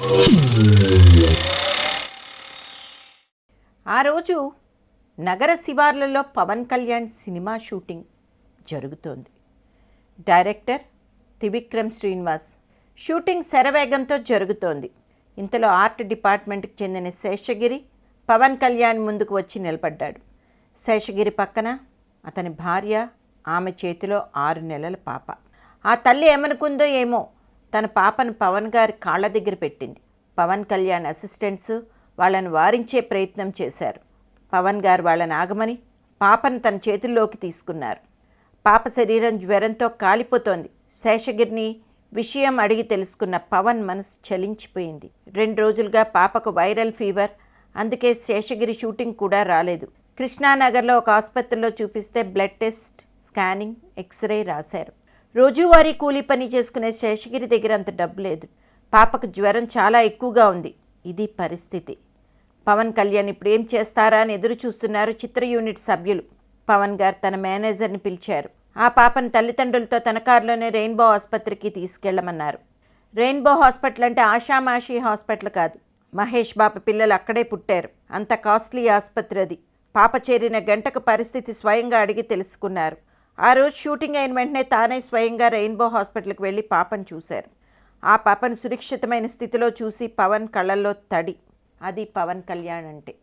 ఆ రోజు నగర శివార్లలో పవన్ కళ్యాణ్ సినిమా షూటింగ్ జరుగుతోంది. డైరెక్టర్ త్రివిక్రమ్ శ్రీనివాస్. షూటింగ్ శరవేగంతో జరుగుతోంది. ఇంతలో ఆర్ట్ డిపార్ట్మెంట్కి చెందిన శేషగిరి పవన్ కళ్యాణ్ ముందుకు వచ్చి నిలబడ్డాడు. శేషగిరి పక్కన అతని భార్య, ఆమె చేతిలో 6 నెలల పాప. ఆ తల్లి ఏమనుకుందో ఏమో, తన పాపను పవన్ గారి కాళ్ళ దగ్గర పెట్టింది. పవన్ కళ్యాణ్ అసిస్టెంట్స్ వాళ్ళని వారించే ప్రయత్నం చేశారు. పవన్ గారు వాళ్ళని ఆగమని పాపను తన చేతుల్లోకి తీసుకున్నారు. పాప శరీరం జ్వరంతో కాలిపోతోంది. శేషగిరిని విషయం అడిగి తెలుసుకున్న పవన్ మనసు చలించిపోయింది. 2 రోజులుగా పాపకు వైరల్ ఫీవర్, అందుకే శేషగిరి షూటింగ్ కూడా రాలేదు. కృష్ణానగర్లో ఒక ఆసుపత్రిలో చూపిస్తే బ్లడ్ టెస్ట్, స్కానింగ్, ఎక్స్రే రాశారు. రోజువారీ కూలీ పని చేసుకునే శేషగిరి దగ్గర అంత డబ్బు లేదు. పాపకు జ్వరం చాలా ఎక్కువగా ఉంది. ఇది పరిస్థితి. పవన్ కళ్యాణ్ ఇప్పుడు ఏం చేస్తారా అని ఎదురు చూస్తున్నారు చిత్ర యూనిట్ సభ్యులు. పవన్ గారు తన మేనేజర్ని పిలిచారు. ఆ పాపను తల్లిదండ్రులతో తన కారులోనే రెయిన్బో ఆసుపత్రికి తీసుకెళ్లమన్నారు. రెయిన్బో హాస్పిటల్ అంటే ఆషామాషి హాస్పిటల్ కాదు. మహేష్ బాబు పిల్లలు అక్కడే పుట్టారు. అంత కాస్ట్లీ ఆసుపత్రి అది. పాప చేరిన గంటకు పరిస్థితి స్వయంగా అడిగి తెలుసుకున్నారు. ఆ రోజు షూటింగ్ అయిన వెంటనే తానే స్వయంగా రెయిన్బో హాస్పిటల్కి వెళ్ళి పాపను చూశారు. ఆ పాపను సురక్షితమైన స్థితిలో చూసి పవన్ కళ్ళల్లో తడి. అది పవన్ కళ్యాణ్ అంటే.